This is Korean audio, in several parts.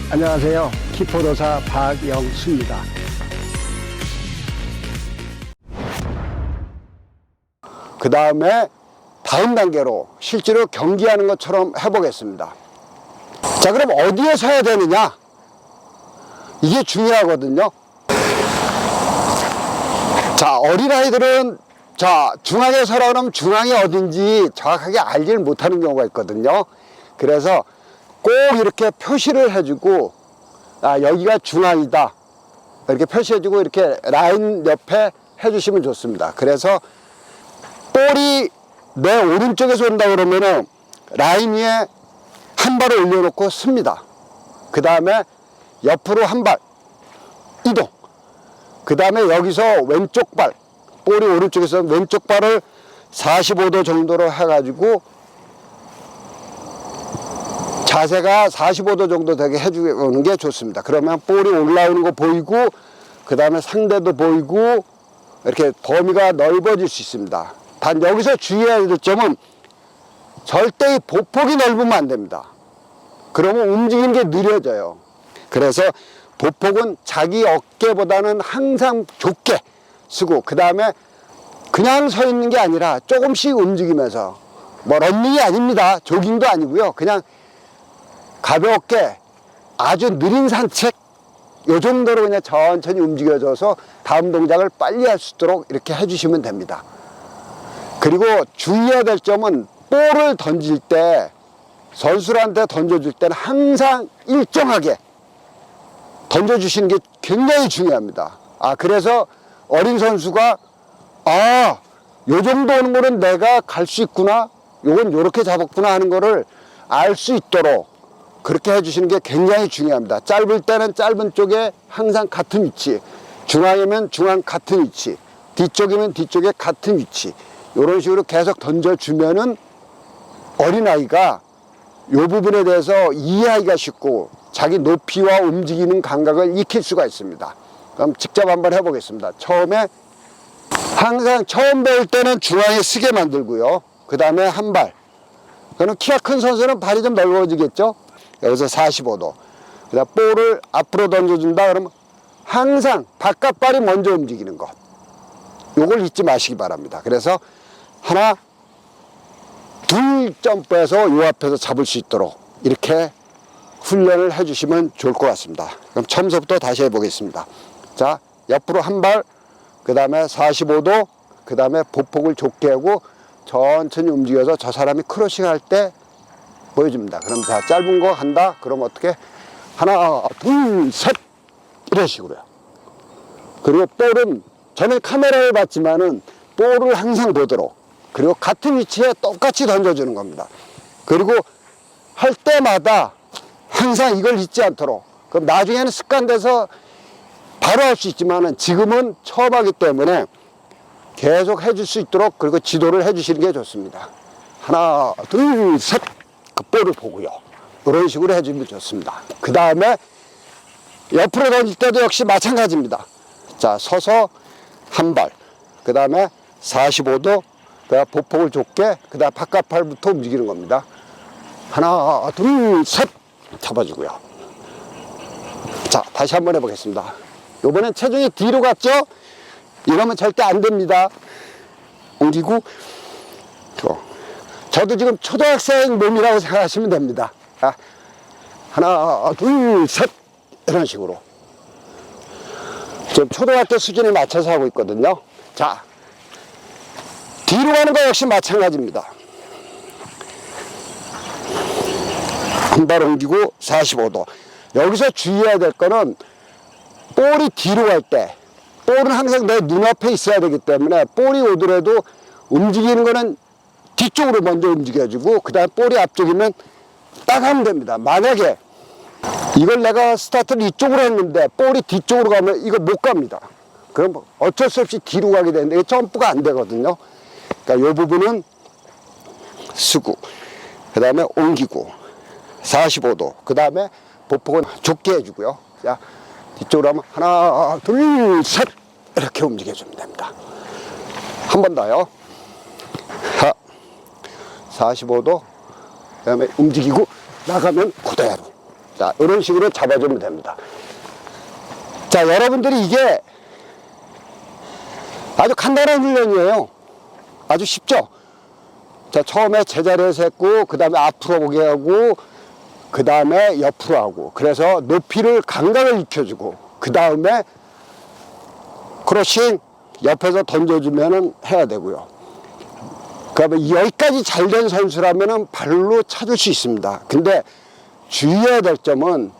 안녕하세요. 키포도사 박영수입니다. 그 다음에 다음 단계로 실제로 경기하는 것처럼 해보겠습니다. 자, 그럼 어디에 서야 되느냐? 이게 중요하거든요. 자, 어린아이들은 중앙에 서라 그러면 중앙이 어딘지 정확하게 알지를 못하는 경우가 있거든요. 그래서 꼭 이렇게 표시를 해주고, 여기가 중앙이다, 이렇게 표시해주고 이렇게 라인 옆에 해주시면 좋습니다. 그래서 볼이 내 오른쪽에서 온다 그러면은 라인 위에 한 발을 올려놓고 씁니다. 그 다음에 옆으로 한 발 이동. 그 다음에 여기서 왼쪽 발, 볼이 오른쪽에서 왼쪽 발을 45도 정도로 해가지고 자세가 45도 정도 되게 해주는 게 좋습니다. 그러면 볼이 올라오는 거 보이고, 그 다음에 상대도 보이고, 이렇게 범위가 넓어질 수 있습니다. 단 여기서 주의해야 될 점은 절대 이 보폭이 넓으면 안 됩니다. 그러면 움직이는 게 느려져요. 그래서 보폭은 자기 어깨보다는 항상 좁게 쓰고, 그 다음에 그냥 서 있는 게 아니라 조금씩 움직이면서, 뭐 런닝이 아닙니다. 조깅도 아니고요. 그냥 가볍게 아주 느린 산책, 요 정도로 그냥 천천히 움직여줘서 다음 동작을 빨리 할 수 있도록 이렇게 해주시면 됩니다. 그리고 주의해야 될 점은 볼을 던질 때, 선수들한테 던져줄 때는 항상 일정하게 던져주시는 게 굉장히 중요합니다. 그래서 어린 선수가 요 정도 오는 거는 내가 갈 수 있구나, 요건 요렇게 잡았구나 하는 거를 알 수 있도록 그렇게 해주시는 게 굉장히 중요합니다. 짧을 때는 짧은 쪽에 항상 같은 위치, 중앙이면 중앙 같은 위치, 뒤쪽이면 뒤쪽에 같은 위치, 이런 식으로 계속 던져주면은 어린아이가 이 부분에 대해서 이해하기가 쉽고 자기 높이와 움직이는 감각을 익힐 수가 있습니다. 그럼 직접 한번 해보겠습니다. 처음에 항상 처음 배울 때는 중앙에 쓰게 만들고요. 그 다음에 한 발. 그러면 키가 큰 선수는 발이 좀 넓어지겠죠. 여기서 45도. 그 다음 볼을 앞으로 던져준다 그러면 항상 바깥발이 먼저 움직이는 것. 요걸 잊지 마시기 바랍니다. 그래서 하나, 둘 점프해서 요 앞에서 잡을 수 있도록 이렇게 훈련을 해주시면 좋을 것 같습니다. 그럼 처음부터 다시 해보겠습니다. 자, 옆으로 한 발, 그 다음에 45도, 그 다음에 보폭을 좁게 하고 천천히 움직여서 저 사람이 크로싱 할 때 보여줍니다. 그럼 자, 짧은 거 한다? 그럼 어떻게? 하나, 둘, 셋! 이런 식으로요. 그리고 볼은, 저는 카메라를 봤지만은 볼을 항상 보도록, 그리고 같은 위치에 똑같이 던져주는 겁니다. 그리고 할 때마다 항상 이걸 잊지 않도록. 그럼 나중에는 습관돼서 바로 할 수 있지만은 지금은 처음 하기 때문에 계속 해줄 수 있도록, 그리고 지도를 해주시는 게 좋습니다. 하나, 둘, 셋! 그 볼을 보고요. 이런 식으로 해주면 좋습니다. 그 다음에 옆으로 던질 때도 역시 마찬가지입니다. 자, 서서 한 발, 그 다음에 45도, 그 다음 보폭을 좁게, 그 다음 바깥팔부터 움직이는 겁니다. 하나, 둘, 셋! 잡아주고요. 자, 다시 한번 해보겠습니다. 이번엔 체중이 뒤로 갔죠? 이러면 절대 안 됩니다. 옮기고, 저도 지금 초등학생 몸이라고 생각하시면 됩니다. 하나, 둘, 셋! 이런 식으로. 지금 초등학교 수준에 맞춰서 하고 있거든요. 자, 뒤로 가는 거 역시 마찬가지입니다. 한 발 옮기고 45도. 여기서 주의해야 될 거는 볼이 뒤로 갈 때, 볼은 항상 내 눈앞에 있어야 되기 때문에 볼이 오더라도 움직이는 거는 뒤쪽으로 먼저 움직여주고, 그 다음 볼이 앞쪽이면 딱 하면 됩니다. 만약에 이걸 내가 스타트를 이쪽으로 했는데 볼이 뒤쪽으로 가면 이거 못 갑니다. 그럼 어쩔 수 없이 뒤로 가게 되는데 점프가 안 되거든요. 그러니까 이 부분은 쓰고, 그 다음에 옮기고 45도, 그 다음에 보폭은 좁게 해주고요. 자, 뒤쪽으로 하면 하나, 둘, 셋! 이렇게 움직여주면 됩니다. 한 번 더요. 45도, 그 다음에 움직이고 나가면 그대로. 자, 이런 식으로 잡아주면 됩니다. 자, 여러분들이 이게 아주 간단한 훈련이에요. 아주 쉽죠? 자, 처음에 제자리에서 했고, 그 다음에 앞으로 오게 하고, 그 다음에 옆으로 하고, 그래서 높이를 감각을 익혀주고, 그 다음에 크로싱 옆에서 던져주면은 해야 되고요. 그러면 여기까지 잘 된 선수라면은 발로 찾을 수 있습니다. 근데 주의해야 될 점은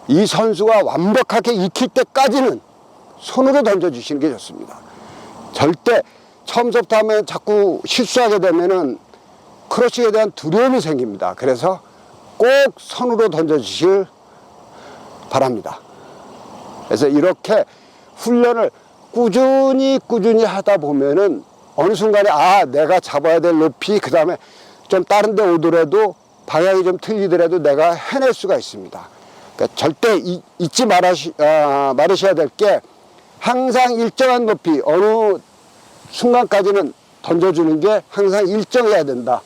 이 선수가 완벽하게 익힐 때까지는 손으로 던져주시는 게 좋습니다. 절대 처음부터 하면 자꾸 실수하게 되면은 크로싱에 대한 두려움이 생깁니다. 그래서 꼭 손으로 던져주시길 바랍니다. 그래서 이렇게 훈련을 꾸준히 하다 보면은 어느 순간에 내가 잡아야 될 높이, 그 다음에 좀 다른 데 오더라도 방향이 좀 틀리더라도 내가 해낼 수가 있습니다. 그러니까 절대 잊지 말으셔야 될 게 항상 일정한 높이, 어느 순간까지는 던져주는 게 항상 일정해야 된다.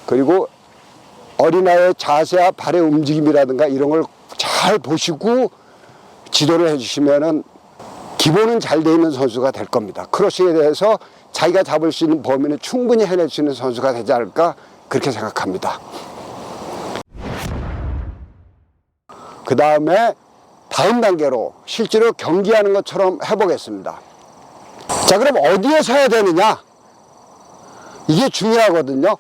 그리고 어린아이의 자세와 발의 움직임이라든가 이런 걸 잘 보시고 지도를 해주시면은 기본은 잘 돼 있는 선수가 될 겁니다. 크로싱에 대해서 자기가 잡을 수 있는 범위는 충분히 해낼 수 있는 선수가 되지 않을까 그렇게 생각합니다. 그 다음에 다음 단계로 실제로 경기하는 것처럼 해보겠습니다. 자, 그럼 어디에 서야 되느냐? 이게 중요하거든요.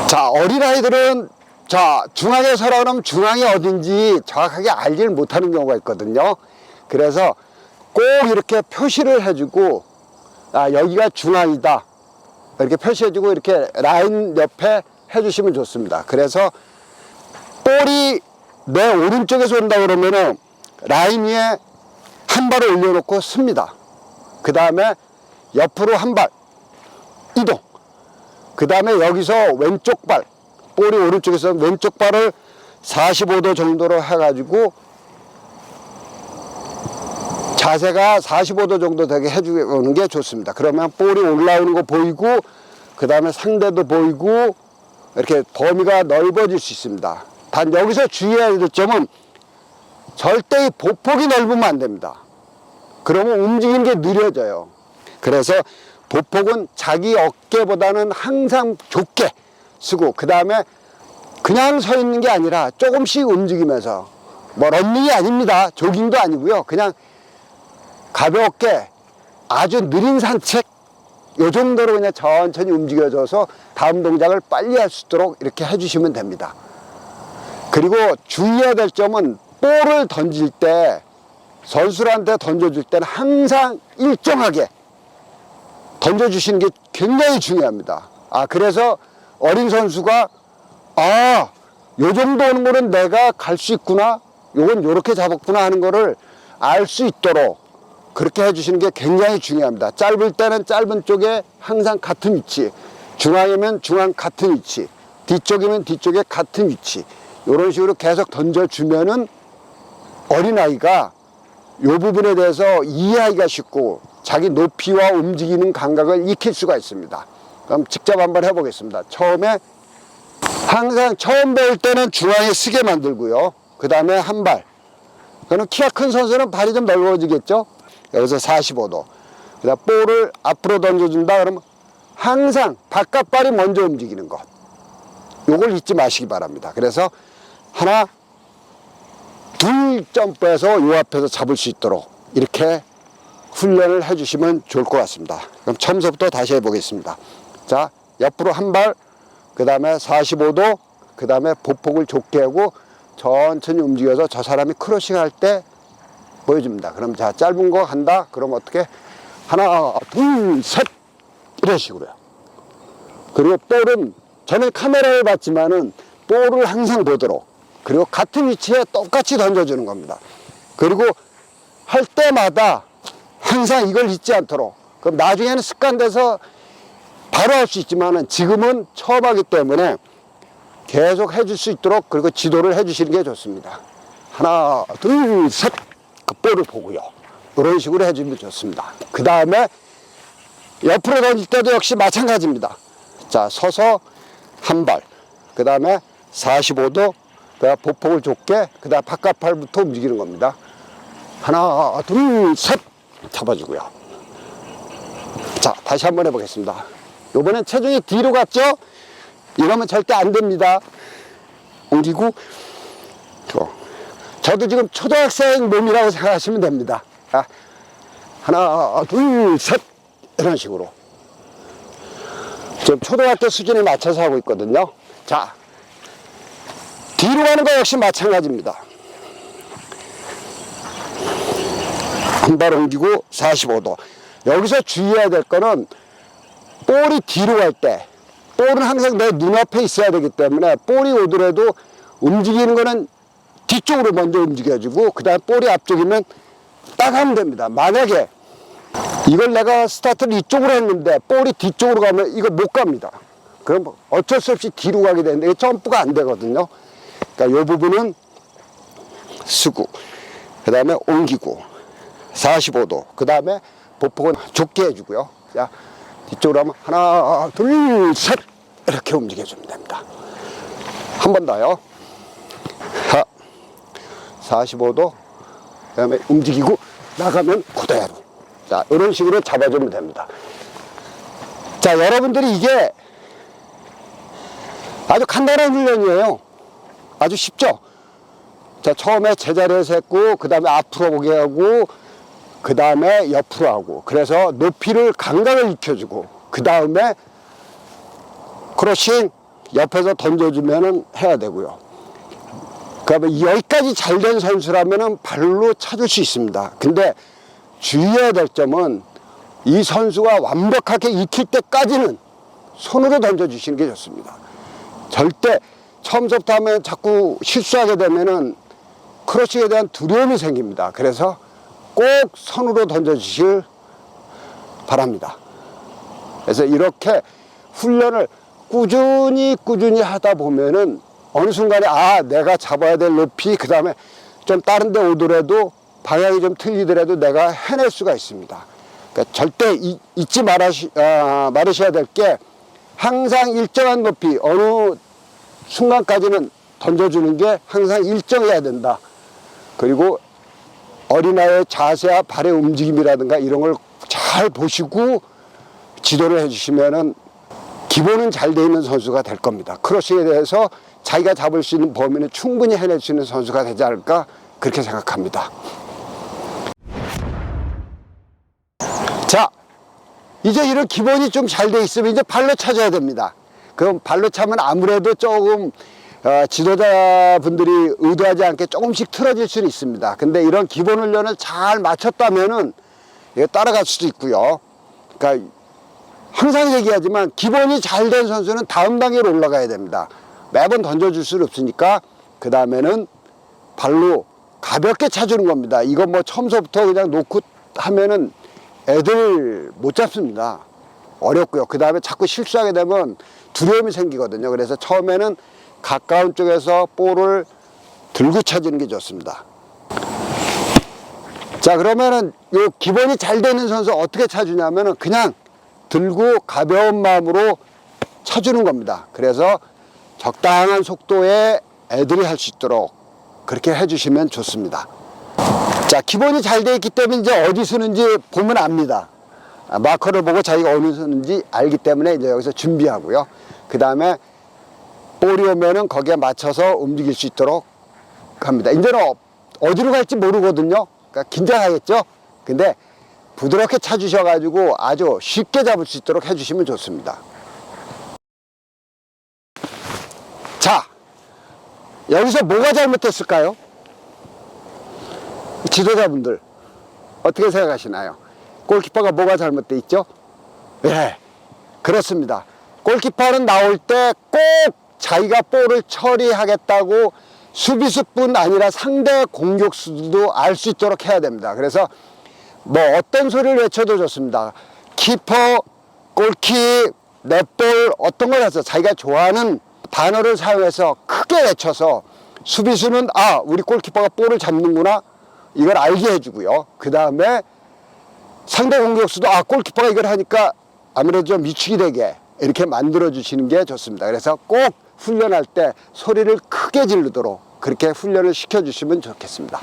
자, 어린아이들은 중앙에 서라 그러면 중앙이 어딘지 정확하게 알지를 못하는 경우가 있거든요. 그래서 꼭 이렇게 표시를 해주고, 여기가 중앙이다. 이렇게 표시해주고 이렇게 라인 옆에 해주시면 좋습니다. 그래서 볼이 내 오른쪽에서 온다 그러면은 라인 위에 한 발을 올려놓고 씁니다. 그 다음에 옆으로 한 발 이동. 그 다음에 여기서 왼쪽 발, 볼이 오른쪽에서 왼쪽 발을 45도 정도로 해가지고 자세가 45도 정도 되게 해주는 게 좋습니다. 그러면 볼이 올라오는 거 보이고, 그 다음에 상대도 보이고, 이렇게 범위가 넓어질 수 있습니다. 단 여기서 주의해야 될 점은 절대 이 보폭이 넓으면 안 됩니다. 그러면 움직이는 게 느려져요. 그래서 보폭은 자기 어깨보다는 항상 좁게 쓰고, 그 다음에 그냥 서 있는 게 아니라 조금씩 움직이면서, 뭐 런닝이 아닙니다. 조깅도 아니고요. 그냥 가볍게 아주 느린 산책, 요 정도로 그냥 천천히 움직여줘서 다음 동작을 빨리 할 수 있도록 이렇게 해주시면 됩니다. 그리고 주의해야 될 점은 볼을 던질 때, 선수한테 던져줄 때는 항상 일정하게 던져주시는 게 굉장히 중요합니다. 그래서 어린 선수가 요 정도 오는 거는 내가 갈 수 있구나, 요건 요렇게 잡았구나 하는 거를 알 수 있도록 그렇게 해주시는 게 굉장히 중요합니다. 짧을 때는 짧은 쪽에 항상 같은 위치, 중앙이면 중앙 같은 위치, 뒤쪽이면 뒤쪽에 같은 위치, 이런 식으로 계속 던져주면은 어린아이가 이 부분에 대해서 이해하기가 쉽고 자기 높이와 움직이는 감각을 익힐 수가 있습니다. 그럼 직접 한번 해보겠습니다. 처음에 항상 처음 배울 때는 중앙에 쓰게 만들고요. 그 다음에 한 발. 그럼 키가 큰 선수는 발이 좀 넓어지겠죠. 여기서 45도. 그 다음 볼을 앞으로 던져준다 그러면 항상 바깥 발이 먼저 움직이는 것. 요걸 잊지 마시기 바랍니다. 그래서 하나, 둘 점프해서 요 앞에서 잡을 수 있도록 이렇게 훈련을 해주시면 좋을 것 같습니다. 그럼 처음부터 다시 해보겠습니다. 자, 옆으로 한 발, 그 다음에 45도, 그 다음에 보폭을 좁게 하고 천천히 움직여서 저 사람이 크로싱 할 때 보여줍니다. 그럼 자, 짧은 거 간다. 그럼 어떻게? 하나, 둘, 셋. 이런 식으로요. 그리고 볼은, 저는 카메라를 봤지만은 볼을 항상 보도록, 그리고 같은 위치에 똑같이 던져주는 겁니다. 그리고 할 때마다 항상 이걸 잊지 않도록. 그럼 나중에는 습관돼서 바로 할 수 있지만은 지금은 처음 하기 때문에 계속 해줄 수 있도록, 그리고 지도를 해주시는 게 좋습니다. 하나, 둘, 셋. 그 볼을 보고요. 이런 식으로 해주면 좋습니다. 그 다음에 옆으로 던질 때도 역시 마찬가지입니다. 자, 서서 한 발. 그 다음에 45도, 그다음 보폭을 좁게, 그다음 바깥팔부터 움직이는 겁니다. 하나, 둘, 셋 잡아주고요. 자, 다시 한번 해보겠습니다. 요번엔 체중이 뒤로 갔죠? 이러면 절대 안 됩니다. 옮기고, 저도 지금 초등학생 몸이라고 생각하시면 됩니다. 자, 하나, 둘, 셋 이런 식으로. 지금 초등학교 수준에 맞춰서 하고 있거든요. 자, 뒤로 가는 거 역시 마찬가지입니다. 한 발 옮기고 45도. 여기서 주의해야 될 거는 볼이 뒤로 갈 때, 볼은 항상 내 눈앞에 있어야 되기 때문에 볼이 오더라도 움직이는 거는 뒤쪽으로 먼저 움직여주고, 그 다음 볼이 앞쪽이면 딱 하면 됩니다. 만약에 이걸 내가 스타트를 이쪽으로 했는데 볼이 뒤쪽으로 가면 이거 못 갑니다. 그럼 어쩔 수 없이 뒤로 가게 되는데 이게 점프가 안 되거든요. 그러니까 이 부분은 쓰고, 그 다음에 옮기고 45도, 그 다음에 보폭은 좁게 해주고요. 자, 뒤쪽으로 하면 하나, 둘, 셋 이렇게 움직여주면 됩니다. 한 번 더요. 45도, 그 다음에 움직이고 나가면 그대로. 자, 이런 식으로 잡아주면 됩니다. 자, 여러분들이 이게 아주 간단한 훈련이에요. 아주 쉽죠? 자, 처음에 제자리에서 했고, 그 다음에 앞으로 보게 하고, 그 다음에 옆으로 하고, 그래서 높이를 감각을 익혀주고, 그 다음에 크로싱 옆에서 던져주면은 해야 되고요. 그 다음에 여기까지 잘 된 선수라면은 발로 찾을 수 있습니다. 근데 주의해야 될 점은 이 선수가 완벽하게 익힐 때까지는 손으로 던져주시는 게 좋습니다. 절대 처음부터 하면 자꾸 실수하게 되면은 크로싱에 대한 두려움이 생깁니다. 그래서 꼭 손으로 던져주시길 바랍니다. 그래서 이렇게 훈련을 꾸준히 하다 보면은 어느 순간에 내가 잡아야 될 높이, 그 다음에 좀 다른 데 오더라도 방향이 좀 틀리더라도 내가 해낼 수가 있습니다. 그러니까 절대 잊지 말으셔야 될 게, 항상 일정한 높이, 어느 순간까지는 던져주는 게 항상 일정해야 된다. 그리고 어린아이의 자세와 발의 움직임이라든가 이런 걸 잘 보시고 지도를 해주시면은 기본은 잘 돼 있는 선수가 될 겁니다. 크로싱에 대해서 자기가 잡을 수 있는 범위는 충분히 해낼 수 있는 선수가 되지 않을까, 그렇게 생각합니다. 자, 이제 이런 기본이 좀 잘 돼 있으면 이제 발로 차줘야 됩니다. 그럼 발로 차면 아무래도 조금 지도자분들이 의도하지 않게 조금씩 틀어질 수는 있습니다. 근데 이런 기본 훈련을 잘 마쳤다면은 따라갈 수도 있고요. 그러니까 항상 얘기하지만 기본이 잘 된 선수는 다음 단계로 올라가야 됩니다. 매번 던져줄 수는 없으니까 그 다음에는 발로 가볍게 차주는 겁니다. 이거 뭐 처음서부터 그냥 놓고 하면은 애들 못 잡습니다. 어렵고요. 그 다음에 자꾸 실수하게 되면 두려움이 생기거든요. 그래서 처음에는 가까운 쪽에서 볼을 들고 차주는 게 좋습니다. 자, 그러면은 요 기본이 잘 되는 선수 어떻게 차주냐면은 그냥 들고 가벼운 마음으로 차주는 겁니다. 그래서 적당한 속도에 애들이 할 수 있도록 그렇게 해주시면 좋습니다. 자, 기본이 잘 되어 있기 때문에 이제 어디 쓰는지 보면 압니다. 마커를 보고 자기가 어디 쓰는지 알기 때문에 이제 여기서 준비하고요. 그 다음에 볼이 오면은 거기에 맞춰서 움직일 수 있도록 합니다. 이제는 어디로 갈지 모르거든요. 그러니까 긴장하겠죠. 근데 부드럽게 차주셔가지고 아주 쉽게 잡을 수 있도록 해주시면 좋습니다. 자, 여기서 뭐가 잘못됐을까요? 지도자분들 어떻게 생각하시나요? 골키퍼가 뭐가 잘못돼 있죠? 네, 그렇습니다. 골키퍼는 나올 때 꼭 자기가 볼을 처리하겠다고 수비수뿐 아니라 상대 공격수도 알 수 있도록 해야 됩니다. 그래서 뭐 어떤 소리를 외쳐도 좋습니다. 키퍼, 골킥, 넷볼 어떤 걸 해서 자기가 좋아하는 단어를 사용해서 크게 외쳐서 수비수는 우리 골키퍼가 볼을 잡는구나 이걸 알게 해주고요. 그 다음에 상대 공격수도 골키퍼가 이걸 하니까 아무래도 좀 위축이 되게 이렇게 만들어 주시는 게 좋습니다. 그래서 꼭 훈련할 때 소리를 크게 지르도록 그렇게 훈련을 시켜주시면 좋겠습니다.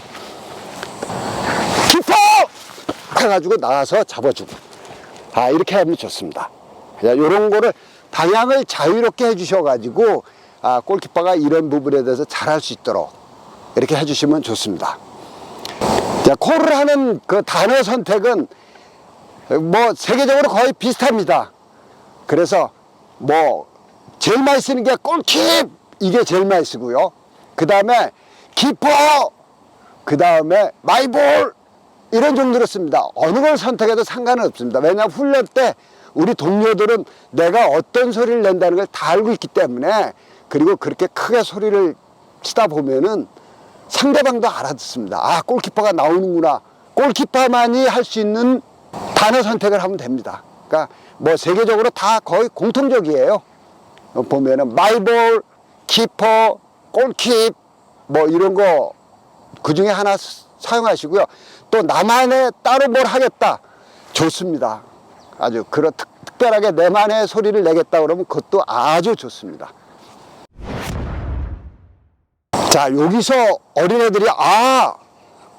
키퍼! 해가지고 나와서 잡아주고, 이렇게 하면 좋습니다. 이런 거를 방향을 자유롭게 해주셔가지고 골키퍼가 이런 부분에 대해서 잘할 수 있도록 이렇게 해주시면 좋습니다. 자, 콜을 하는 그 단어 선택은 뭐 세계적으로 거의 비슷합니다. 그래서 뭐 제일 많이 쓰는 게 골킵, 이게 제일 많이 쓰고요. 그 다음에 키퍼, 그 다음에 마이볼, 이런 정도로 씁니다. 어느 걸 선택해도 상관은 없습니다. 왜냐하면 훈련 때 우리 동료들은 내가 어떤 소리를 낸다는 걸 다 알고 있기 때문에, 그리고 그렇게 크게 소리를 치다 보면은 상대방도 알아듣습니다. 골키퍼가 나오는구나. 골키퍼만이 할 수 있는 단어 선택을 하면 됩니다. 그러니까 뭐 세계적으로 다 거의 공통적이에요. 보면은 마이볼, 키퍼, 골킵, 뭐 이런 거 그 중에 하나 사용하시고요. 또 나만의 따로 뭘 하겠다, 좋습니다. 아주 그런 특별하게 내만의 소리를 내겠다 그러면 그것도 아주 좋습니다. 자, 여기서 어린애들이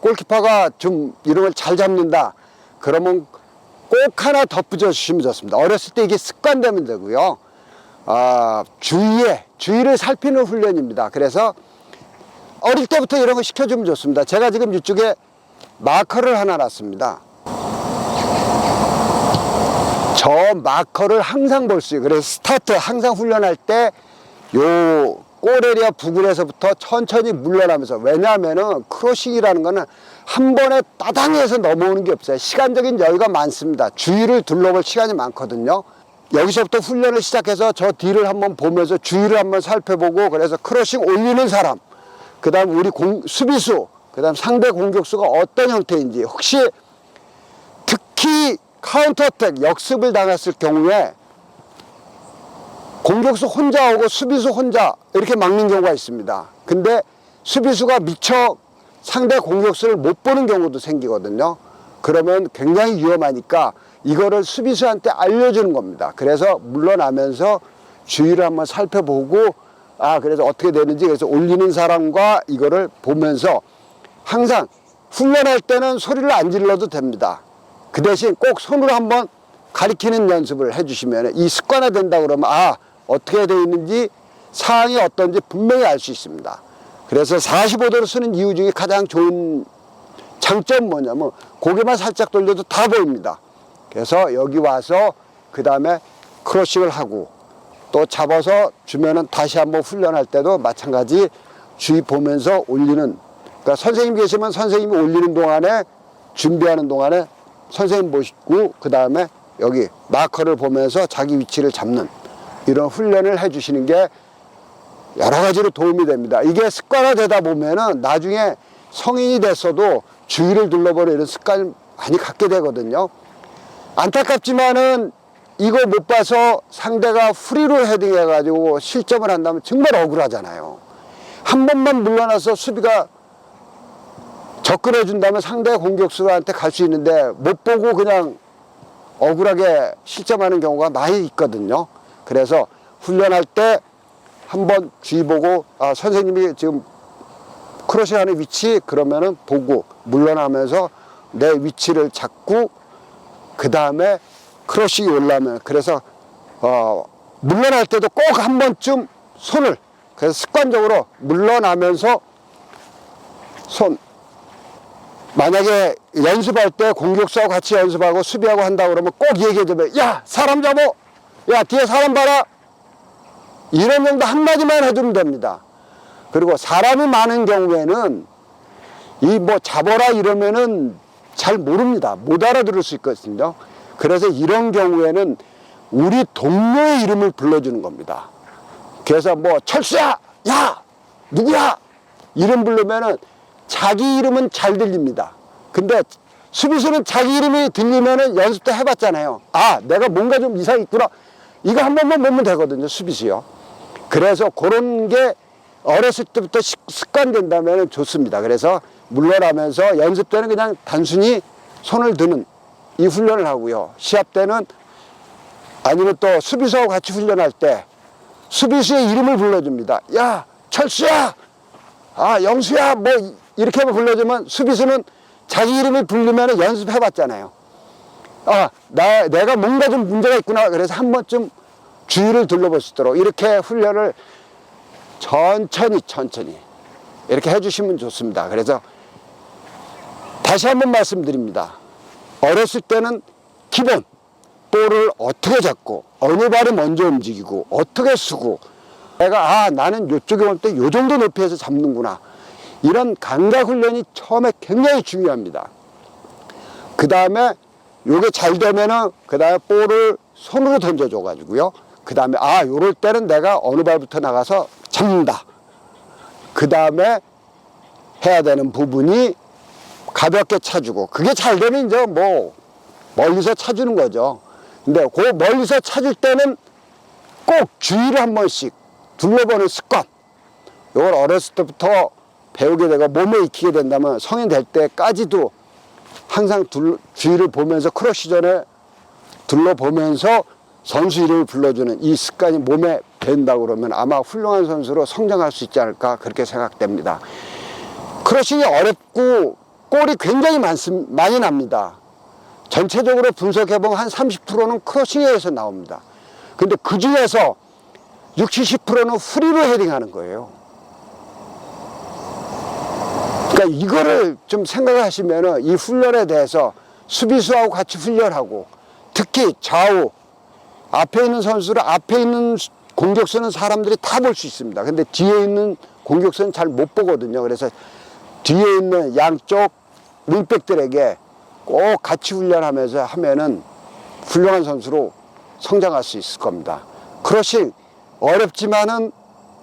골키퍼가 좀 이런 걸 잘 잡는다 그러면 꼭 하나 덧붙여 주시면 좋습니다. 어렸을 때 이게 습관되면 되고요. 주의를 살피는 훈련입니다. 그래서 어릴 때부터 이런 거 시켜주면 좋습니다. 제가 지금 이쪽에 마커를 하나 놨습니다. 저 마커를 항상 볼 수 있어요. 그래서 스타트 항상 훈련할 때 요 꼬레리아 부근에서부터 천천히 물러나면서, 왜냐하면은 크로싱이라는 거는 한 번에 따당해서 넘어오는 게 없어요. 시간적인 여유가 많습니다. 주위를 둘러볼 시간이 많거든요. 여기서부터 훈련을 시작해서 저 뒤를 한번 보면서 주위를 한번 살펴보고, 그래서 크로싱 올리는 사람, 그 다음 우리 수비수, 그 다음 상대 공격수가 어떤 형태인지, 혹시 특히 카운터어택, 역습을 당했을 경우에 공격수 혼자 오고 수비수 혼자 이렇게 막는 경우가 있습니다. 근데 수비수가 미처 상대 공격수를 못 보는 경우도 생기거든요. 그러면 굉장히 위험하니까 이거를 수비수한테 알려주는 겁니다. 그래서 물러나면서 주위를 한번 살펴보고, 그래서 어떻게 되는지, 그래서 올리는 사람과 이거를 보면서 항상 훈련할 때는 소리를 안 질러도 됩니다. 그 대신 꼭 손으로 한번 가리키는 연습을 해주시면 이 습관화 된다 그러면 어떻게 되어 있는지, 상황이 어떤지 분명히 알 수 있습니다. 그래서 45도로 쓰는 이유 중에 가장 좋은 장점은 뭐냐면 고개만 살짝 돌려도 다 보입니다. 그래서 여기 와서 그 다음에 크로싱을 하고 또 잡아서 주면은 다시 한번 훈련할 때도 마찬가지 주의 보면서 올리는, 그러니까 선생님 계시면 선생님이 올리는 동안에, 준비하는 동안에 선생님 보시고 그 다음에 여기 마커를 보면서 자기 위치를 잡는 이런 훈련을 해주시는 게 여러 가지로 도움이 됩니다. 이게 습관화 되다 보면은 나중에 성인이 됐어도 주위를 둘러보는 이런 습관을 많이 갖게 되거든요. 안타깝지만은 이거 못 봐서 상대가 프리로 헤딩해가지고 실점을 한다면 정말 억울하잖아요. 한 번만 물러나서 수비가 접근해 준다면 상대 공격수한테 갈 수 있는데 못 보고 그냥 억울하게 실점하는 경우가 많이 있거든요. 그래서 훈련할 때 한번 주의 보고, 선생님이 지금 크로싱하는 위치, 그러면은 보고 물러나면서 내 위치를 잡고 그 다음에 크로싱이 올라오면, 그래서 물러날 때도 꼭 한 번쯤 손을, 그래서 습관적으로 물러나면서 만약에 연습할 때 공격수하고 같이 연습하고 수비하고 한다 그러면 꼭 얘기해주면, 야, 사람 잡어, 야, 뒤에 사람 봐라, 이런 정도 한마디만 해주면 됩니다. 그리고 사람이 많은 경우에는 이 뭐 잡아라 이러면은 잘 모릅니다. 못 알아들을 수 있거든요. 그래서 이런 경우에는 우리 동료의 이름을 불러주는 겁니다. 그래서 뭐 철수야, 야, 누구야, 이름 부르면은 자기 이름은 잘 들립니다. 근데 수비수는 자기 이름이 들리면은 연습 때 해봤잖아요. 내가 뭔가 좀 이상이 있구나, 이거 한 번만 보면 되거든요, 수비수요. 그래서 그런 게 어렸을 때부터 습관된다면 좋습니다. 그래서 물러나면서 연습 때는 그냥 단순히 손을 드는 이 훈련을 하고요. 시합 때는, 아니면 또 수비수하고 같이 훈련할 때 수비수의 이름을 불러줍니다. 야, 철수야, 아, 영수야, 뭐, 이렇게 불러주면 수비수는 자기 이름이 부르면 연습해봤잖아요. 아, 내가 뭔가 좀 문제가 있구나. 그래서 한 번쯤 주위를 둘러볼 수 있도록 이렇게 훈련을 천천히 이렇게 해주시면 좋습니다. 그래서 다시 한번 말씀드립니다. 어렸을 때는 기본, 볼을 어떻게 잡고, 어느 발이 먼저 움직이고, 어떻게 쓰고, 내가, 나는 요쪽에 올 때 요 정도 높이에서 잡는구나. 이런 감각 훈련이 처음에 굉장히 중요합니다. 그 다음에 요게 잘 되면은, 그 다음에 볼을 손으로 던져줘가지고요. 그 다음에, 요럴 때는 내가 어느 발부터 나가서 잡는다. 그 다음에 해야 되는 부분이 가볍게 차주고, 그게 잘 되면 이제 뭐, 멀리서 차주는 거죠. 근데 그 멀리서 찾을 때는 꼭 주위를 한 번씩 둘러보는 습관. 이걸 어렸을 때부터 배우게 되고 몸에 익히게 된다면 성인 될 때까지도 항상 주위를 보면서 크러쉬 전에 둘러보면서 선수 이름을 불러주는 이 습관이 몸에 밴다고 그러면 아마 훌륭한 선수로 성장할 수 있지 않을까 그렇게 생각됩니다. 크러쉬이 어렵고 골이 굉장히 많이 납니다. 전체적으로 분석해보면 한 30%는 크러싱에서 나옵니다. 근데 그 중에서 60, 70%는 프리로 헤딩하는 거예요. 그러니까 이거를 좀 생각을 하시면은 이 훈련에 대해서 수비수하고 같이 훈련하고 특히 좌우 앞에 있는 선수를 앞에 있는 공격수는 사람들이 다 볼 수 있습니다. 근데 뒤에 있는 공격수는 잘 못 보거든요. 그래서 뒤에 있는 양쪽 윙백들에게 꼭 같이 훈련하면서 하면은 훌륭한 선수로 성장할 수 있을 겁니다. 크러싱 어렵지만은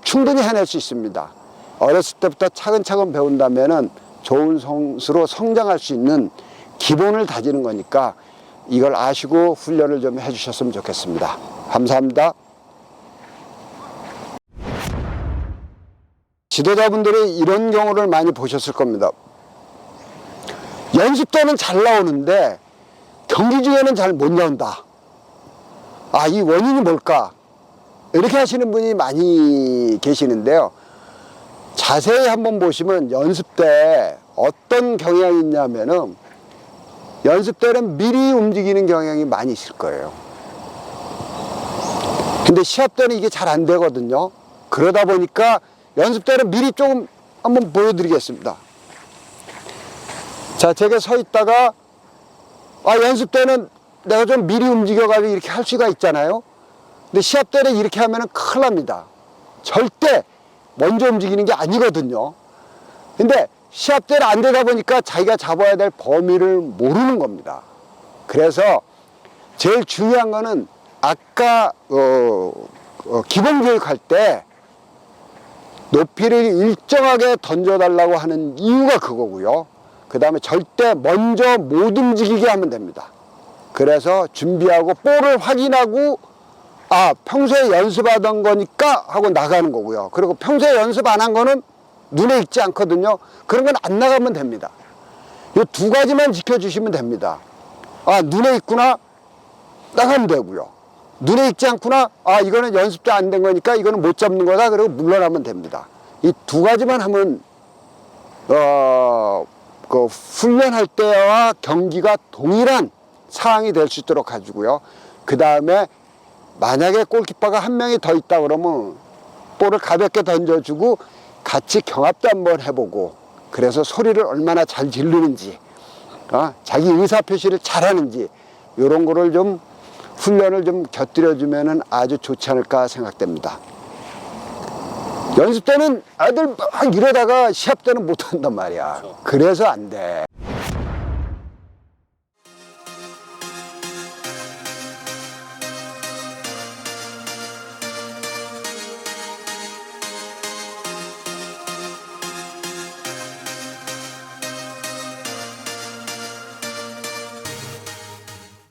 충분히 해낼 수 있습니다. 어렸을 때부터 차근차근 배운다면은 좋은 선수로 성장할 수 있는 기본을 다지는 거니까 이걸 아시고 훈련을 좀 해주셨으면 좋겠습니다. 감사합니다. 지도자분들이 이런 경우를 많이 보셨을 겁니다. 연습 때는 잘 나오는데 경기 중에는 잘 못 나온다. 이 원인이 뭘까? 이렇게 하시는 분이 많이 계시는데요. 자세히 한번 보시면 연습 때 어떤 경향이 있냐면은 연습 때는 미리 움직이는 경향이 많이 있을 거예요. 근데 시합 때는 이게 잘 안 되거든요. 그러다 보니까 연습 때는 미리 조금 한번 보여드리겠습니다. 자, 제가 서 있다가 연습 때는 내가 좀 미리 움직여가지고 이렇게 할 수가 있잖아요. 근데 시합 때는 이렇게 하면은 큰일 납니다. 절대 먼저 움직이는 게 아니거든요. 근데 시합 때는 안 되다 보니까 자기가 잡아야 될 범위를 모르는 겁니다. 그래서 제일 중요한 거는 아까 기본 교육할 때 높이를 일정하게 던져달라고 하는 이유가 그거고요. 그 다음에 절대 먼저 못 움직이게 하면 됩니다. 그래서 준비하고 볼을 확인하고 평소에 연습하던 거니까 하고 나가는 거고요. 그리고 평소에 연습 안 한 거는 눈에 익지 않거든요. 그런 건 안 나가면 됩니다. 이 두 가지만 지켜주시면 됩니다. 눈에 익구나 나가면 되고요. 눈에 익지 않구나 이거는 연습도 안 된 거니까 이거는 못 잡는 거다. 그리고 물러나면 됩니다. 이 두 가지만 하면 훈련할 때와 경기가 동일한 상황이 될 수 있도록 가지고요. 그 다음에 만약에 골키퍼가 한 명이 더 있다 그러면 볼을 가볍게 던져주고 같이 경합도 한번 해보고 그래서 소리를 얼마나 잘 지르는지 자기 의사표시를 잘하는지 이런 거를 좀 훈련을 좀 곁들여주면 아주 좋지 않을까 생각됩니다. 연습 때는 애들 막 이러다가 시합 때는 못한단 말이야. 그래서 안 돼.